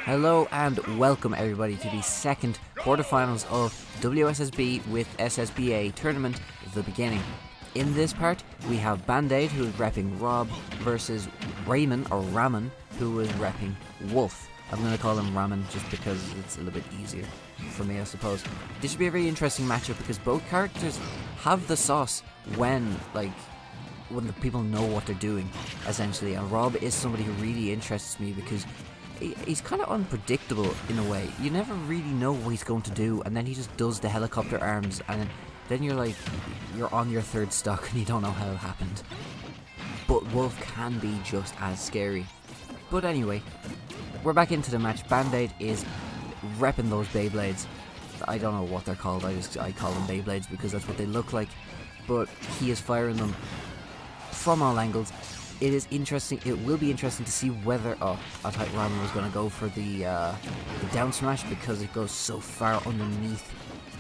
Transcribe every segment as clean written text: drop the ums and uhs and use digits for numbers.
Hello and welcome everybody to the second quarterfinals of WSSB with SSBA tournament, The Beginning. In this part, we have Bandaid, who is repping Rob, versus Ramen, who is repping Wolf. I'm going to call him Ramen just because it's a little bit easier for me, I suppose. This should be a very interesting matchup because both characters have the sauce when the people know what they're doing, essentially. And Rob is somebody who really interests me because he's kind of unpredictable in a way. You never really know what he's going to do, and then he just does the helicopter arms, and then you're on your third stock and you don't know how it happened. But Wolf can be just as scary. But anyway, we're back into the match. Bandaid is repping those Beyblades. I don't know what they're called, I call them Beyblades because that's what they look like. But he is firing them from all angles. It is interesting. It will be interesting to see whether. I thought Ramen was going to go for the down smash because it goes so far underneath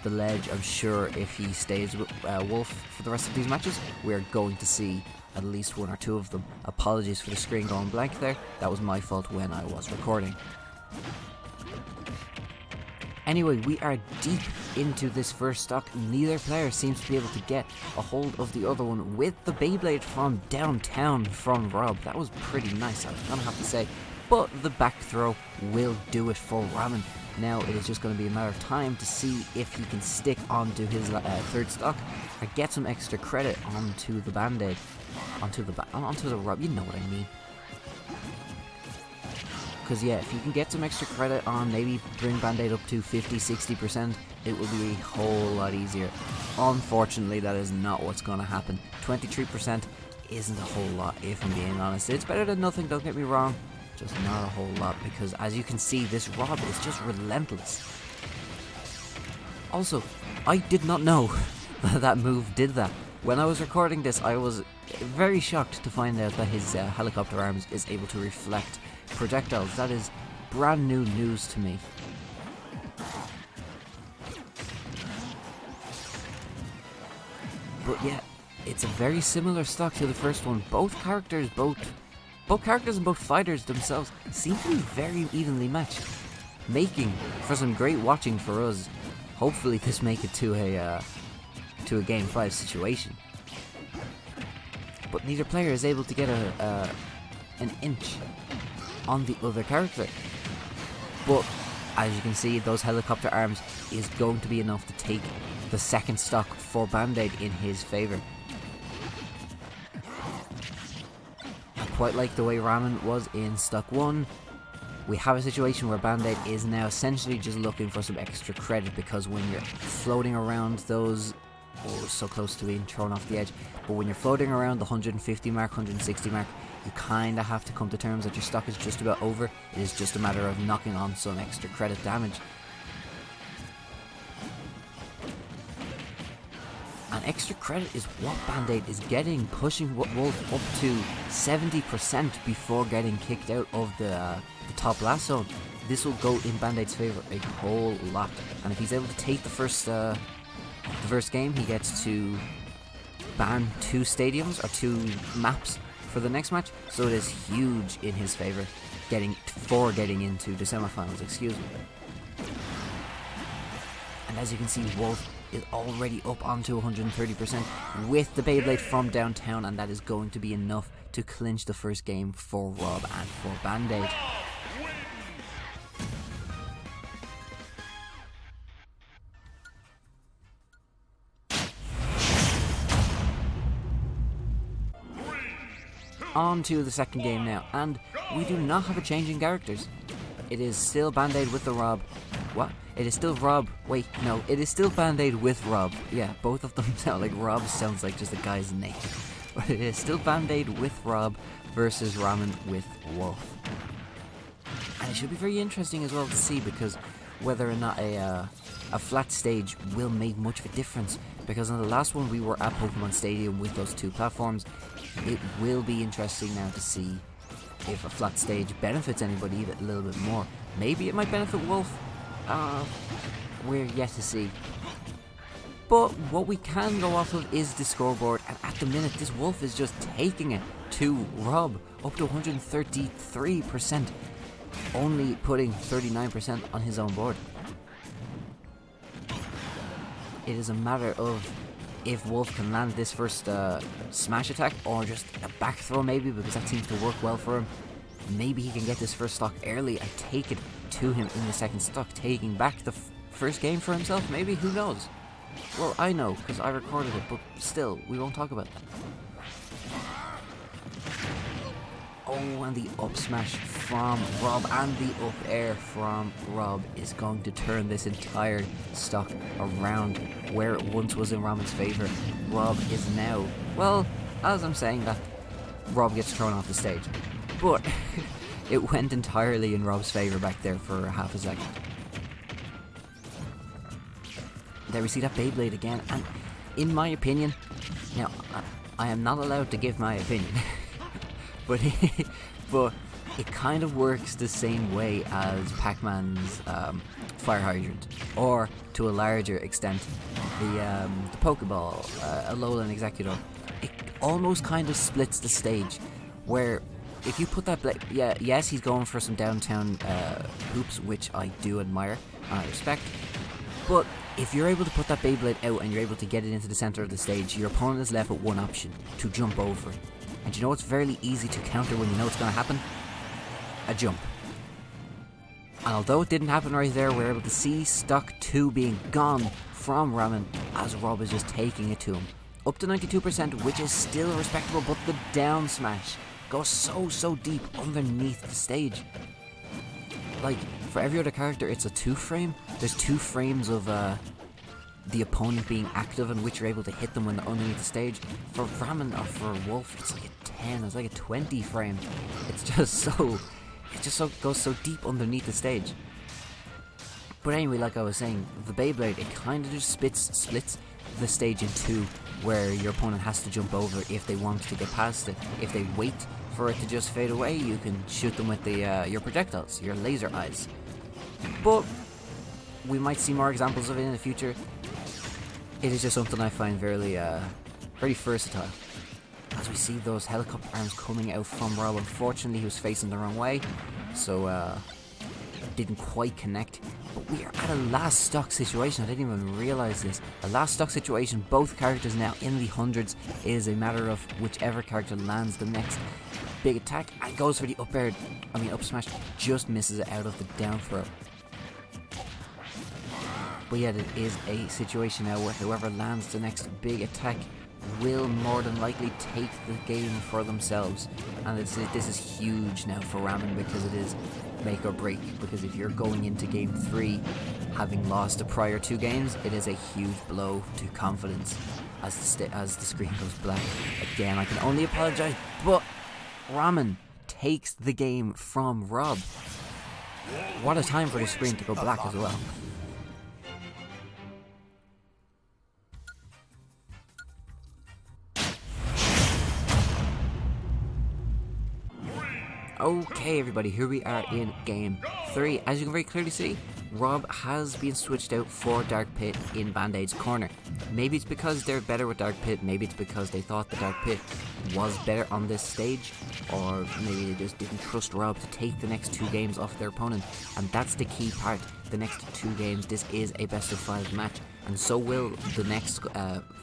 the ledge. I'm sure if he stays with Wolf for the rest of these matches, we're going to see at least one or two of them. Apologies for the screen going blank there. That was my fault when I was recording. Anyway, we are deep into this first stock. Neither player seems to be able to get a hold of the other one with the Beyblade from downtown from Rob. That was pretty nice, I'm gonna have to say. But the back throw will do it for Ramen. Now it is just going to be a matter of time to see if he can stick onto his third stock or get some extra credit onto the Bandaid. Onto the Rob, you know what I mean. Because yeah, if you can get some extra credit on, maybe bring Bandaid up to 50-60%, it will be a whole lot easier. Unfortunately, that is not what's going to happen. 23% isn't a whole lot, if I'm being honest. It's better than nothing, don't get me wrong, just not a whole lot, because as you can see, this Rob is just relentless. Also, I did not know that move did that. When I was recording this, I was very shocked to find out that his helicopter arms is able to reflect projectiles. That is brand new news to me. But yeah, it's a very similar stock to the first one. Both characters and both fighters themselves seem to be very evenly matched, making for some great watching for us. Hopefully this make it to a game 5 situation. But neither player is able to get an inch on the other character. But as you can see, those helicopter arms is going to be enough to take the second stock for Bandaid in his favour. I quite like the way Ramen was in stock 1. We have a situation where Bandaid is now essentially just looking for some extra credit, because when you're floating around those, so close to being thrown off the edge, but when you're floating around the 150 mark, 160 mark, you kind of have to come to terms that your stock is just about over. It is just a matter of knocking on some extra credit damage. And extra credit is what Bandaid is getting, pushing Wolf up to 70% before getting kicked out of the top last zone. This will go in Bandaid's favour a whole lot. And if he's able to take the first game, he gets to ban 2 stadiums or 2 maps for the next match, so it is huge in his favour getting into the semifinals, excuse me. And as you can see, Wolf is already up onto 130% with the Beyblade from downtown, and that is going to be enough to clinch the first game for Rob and for Bandaid. On to the second game now, and we do not have a change in characters. It is still Bandaid with the Rob. What? It is still Rob. Wait, no, it is still Bandaid with Rob. Yeah, both of them sound like Rob sounds like just a guy's name. But it is still Bandaid with Rob versus Ramen with Wolf. And it should be very interesting as well to see, because whether or not a flat stage will make much of a difference, because on the last one we were at Pokemon Stadium with those 2 platforms. It will be interesting now to see if a flat stage benefits anybody a little bit more. Maybe it might benefit Wolf. We're yet to see. But what we can go off of is the scoreboard, and at the minute this Wolf is just taking it to Rob up to 133%. only putting 39% on his own board. It is a matter of if Wolf can land this first smash attack, or just a back throw maybe, because that seems to work well for him. Maybe he can get this first stock early and take it to him in the second stock, taking back the first game for himself, maybe, who knows? Well, I know, because I recorded it, but still, we won't talk about that. Oh, and the up smash from Rob and the up air from Rob is going to turn this entire stock around where it once was in Ramen's favour. Rob is now, well, as I'm saying that, Rob gets thrown off the stage. But it went entirely in Rob's favour back there for half a second. There we see that Beyblade again, and in my opinion, now I am not allowed to give my opinion, but it kind of works the same way as Pac-Man's fire hydrant, or to a larger extent, the Pokeball, Alolan Executor. It almost kind of splits the stage, where if you put that yes, he's going for some downtown hoops, which I do admire and I respect, but if you're able to put that Beyblade out and you're able to get it into the centre of the stage, your opponent is left with one option: to jump over it. And you know what's fairly easy to counter when you know it's going to happen? A jump. And although it didn't happen right there, we're able to see stock 2 being gone from Ramen as Rob is just taking it to him. Up to 92%, which is still respectable, but the down smash goes so deep underneath the stage. Like, for every other character, it's a 2-frame. There's 2 frames of the opponent being active in which you're able to hit them when they're underneath the stage. For Ramen or for Wolf, it's like a 10, it's like a 20 frame. It just goes so deep underneath the stage. But anyway, like I was saying, the Beyblade, it kind of just splits the stage in 2, where your opponent has to jump over if they want to get past it. If they wait for it to just fade away, you can shoot them with your projectiles, your laser eyes. But we might see more examples of it in the future. It is just something I find very versatile. As we see those helicopter arms coming out from Rob, unfortunately he was facing the wrong way, so didn't quite connect. But we are at a last stock situation. I didn't even realise this. A last stock situation, both characters now in the hundreds. It is a matter of whichever character lands the next big attack and goes for the up smash, just misses it out of the down throw. But yet it is a situation now where whoever lands the next big attack will more than likely take the game for themselves. And this is huge now for Ramen, because it is make or break. Because if you're going into game 3 having lost the prior 2 games, it is a huge blow to confidence as the screen goes black. Again, I can only apologise, but Ramen takes the game from Rob. What a time for the screen to go black as well. Okay everybody, here we are in game 3. As you can very clearly see, Rob has been switched out for Dark Pit in Bandaid's corner. Maybe it's because they're better with Dark Pit, maybe it's because they thought the Dark Pit was better on this stage, or maybe they just didn't trust Rob to take the next 2 games off their opponent. And that's the key part. The next 2 games, this is a best of 5 match, and so will the next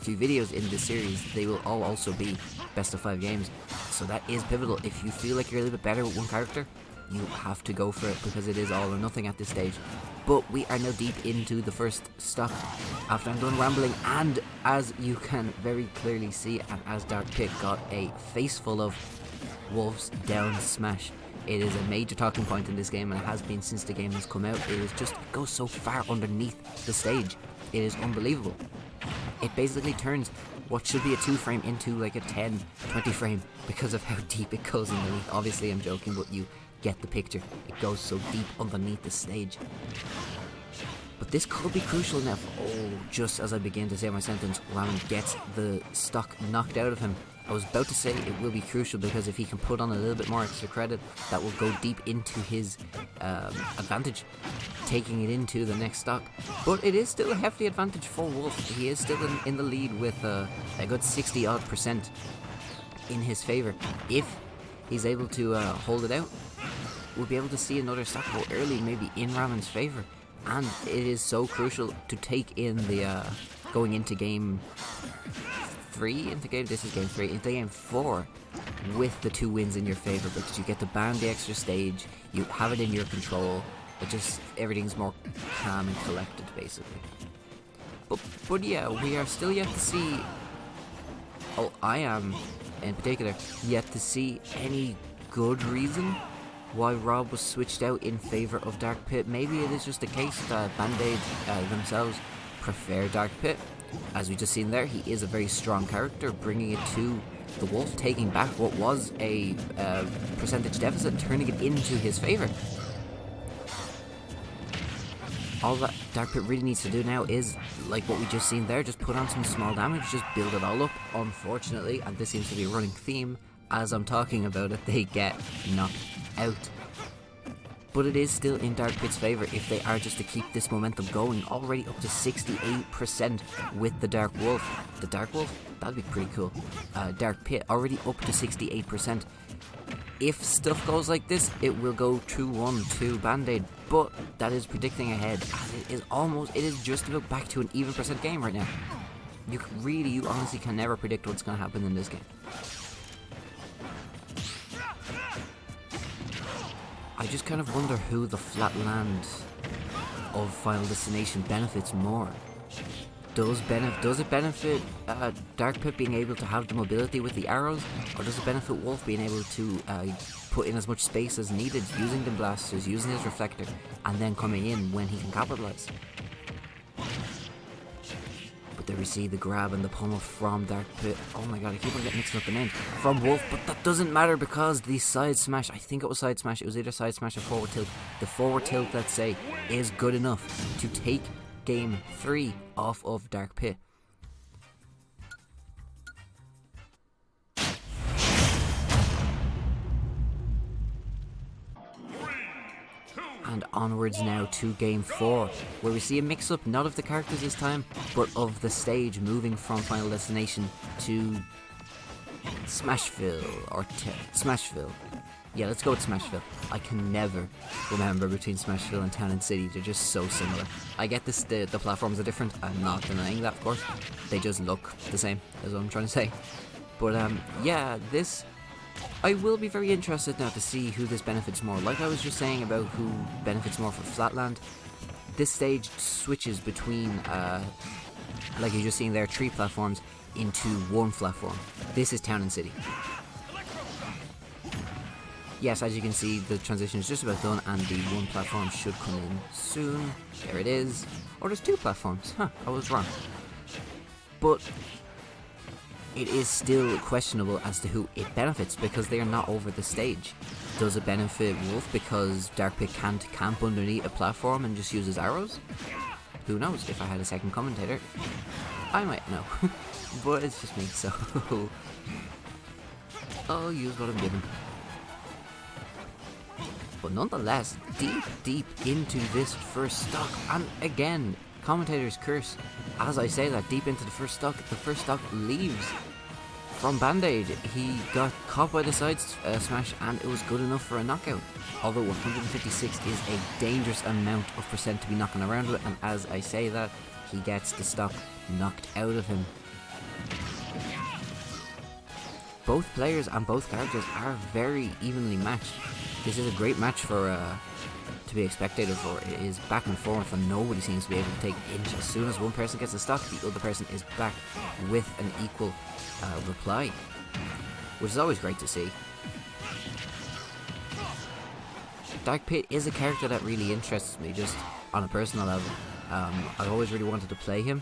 few videos in this series. They will all also be best of 5 games, so that is pivotal. If you feel like you're a little bit better with one character, you have to go for it, because it is all or nothing at this stage. But we are now deep into the first stock after I'm done rambling, and as you can very clearly see, and as Dark Pit got a face full of, Wolf's down smash. It is a major talking point in this game, and it has been since the game has come out. It goes so far underneath the stage. It is unbelievable. It basically turns what should be a 2-frame into like a 10, 20 frame because of how deep it goes underneath. Obviously I'm joking, but you get the picture. It goes so deep underneath the stage. But this could be crucial now. Oh, just as I begin to say my sentence, Ramen gets the stock knocked out of him. I was about to say it will be crucial, because if he can put on a little bit more extra credit, that will go deep into his advantage, taking it into the next stock. But it is still a hefty advantage for Wolf. He is still in the lead with a good 60-odd% in his favour. If he's able to hold it out, we'll be able to see another stock go early, maybe in Ramen's favour. And it is so crucial to take in the going into game 3, into game 4 with the 2 wins in your favour, because you get to ban the extra stage, you have it in your control, it just, everything's more calm and collected basically. But yeah, we are still yet to see, I am in particular, yet to see any good reason why Rob was switched out in favour of Dark Pit. Maybe it is just a case that Bandaid themselves prefer Dark Pit. As we just seen there, he is a very strong character, bringing it to the Wolf, taking back what was a percentage deficit, turning it into his favour. All that Dark Pit really needs to do now is, like what we just seen there, just put on some small damage, just build it all up. Unfortunately, and this seems to be a running theme, as I'm talking about it, they get knocked out. But it is still in Dark Pit's favour if they are just to keep this momentum going, already up to 68% with the Dark Wolf. The Dark Wolf? That'd be pretty cool. Dark Pit already up to 68%. If stuff goes like this, it will go 2-1 to Bandaid, but that is predicting ahead, as it is just about back to an even percent game right now. You honestly can never predict what's going to happen in this game. I just kind of wonder who the flat land of Final Destination benefits more. Does it benefit Dark Pit being able to have the mobility with the arrows, or does it benefit Wolf being able to put in as much space as needed, using the blasters, using his reflector, and then coming in when he can capitalize? But there we see the grab and the pummel from Dark Pit. Oh my god, I keep on getting mixed up the names. From Wolf, but that doesn't matter because the side smash, I think it was side smash, it was either side smash or forward tilt. The forward tilt, let's say, is good enough to take game 3 off of Dark Pit. And onwards now to game 4, where we see a mix-up not of the characters this time, but of the stage, moving from Final Destination to Smashville, or Smashville. Yeah, let's go with Smashville. I can never remember between Smashville and Town and City, they're just so similar. I get this, the platforms are different, I'm not denying that of course, they just look the same, is what I'm trying to say. But yeah, this, I will be very interested now to see who this benefits more. Like I was just saying about who benefits more for Flatland, this stage switches between, like you're just seeing there, 3 platforms into 1 platform. This is Town and City. Yes, as you can see, the transition is just about done, and the 1 platform should come in soon. There it is. Oh, there's 2 platforms. Huh, I was wrong. But it is still questionable as to who it benefits, because they are not over the stage. Does it benefit Wolf because Dark Pit can't camp underneath a platform and just uses arrows? Who knows? If I had a second commentator, I might know. But it's just me, so I'll use what I'm given. But nonetheless, deep into this first stock, and again, commentator's curse, as I say that, deep into the first stock leaves from Bandaid. He got caught by the side smash, and it was good enough for a knockout. Although 156 is a dangerous amount of percent to be knocking around with, and as I say that, he gets the stock knocked out of him. Both players and both characters are very evenly matched. This is a great match for to be a spectator for. It is back and forth, and nobody seems to be able to take an inch. As soon as one person gets the stock, the other person is back with an equal reply, which is always great to see. Dark Pit is a character that really interests me, just on a personal level. I always really wanted to play him,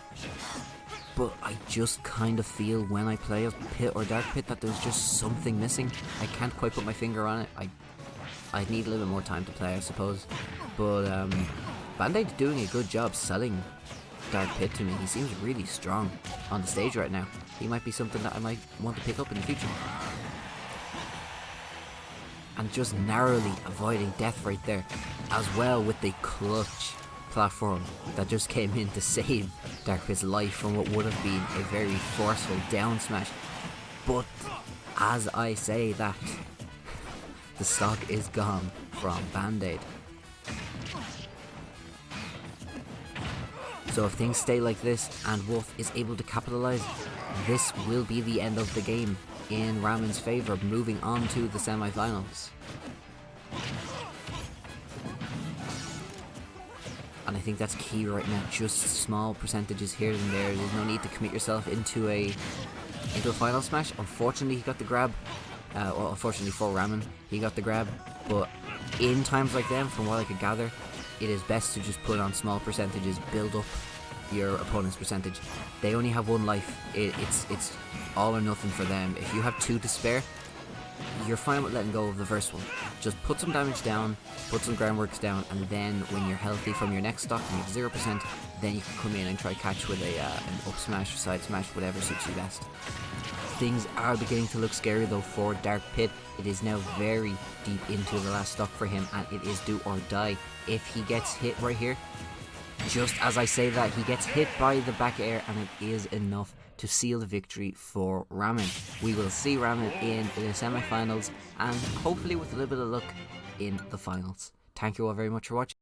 but I just kind of feel when I play as Pit or Dark Pit that there's just something missing. I can't quite put my finger on it. I'd need a little bit more time to play, I suppose. But Bandaid's doing a good job selling Dark Pit to me. He seems really strong on the stage right now. He might be something that I might want to pick up in the future. And just narrowly avoiding death right there, as well with the clutch platform that just came in to save Dark Pit's life from what would have been a very forceful down smash. But as I say that, the stock is gone from Bandaid. So if things stay like this and Wolf is able to capitalize, this will be the end of the game in Ramen's favour, moving on to the semi-finals. And I think that's key right now, just small percentages here and there. There's no need to commit yourself into a final smash. Unfortunately, he got the grab. Well, unfortunately for Ramen, he got the grab. But in times like them, from what I could gather, it is best to just put on small percentages, build up your opponent's percentage. They only have one life. It's all or nothing for them. If you have 2 to spare, you're fine with letting go of the first one. Just put some damage down, put some groundworks down, and then when you're healthy from your next stock and you have 0%, then you can come in and try catch with an up smash or side smash, whatever suits you best. Things are beginning to look scary though for Dark Pit. It is now very deep into the last stock for him, and it is do or die. If he gets hit right here, just as I say that, he gets hit by the back air, and it is enough to seal the victory for Ramen. We will see Ramen in the semi-finals, and hopefully with a little bit of luck in the finals. Thank you all very much for watching.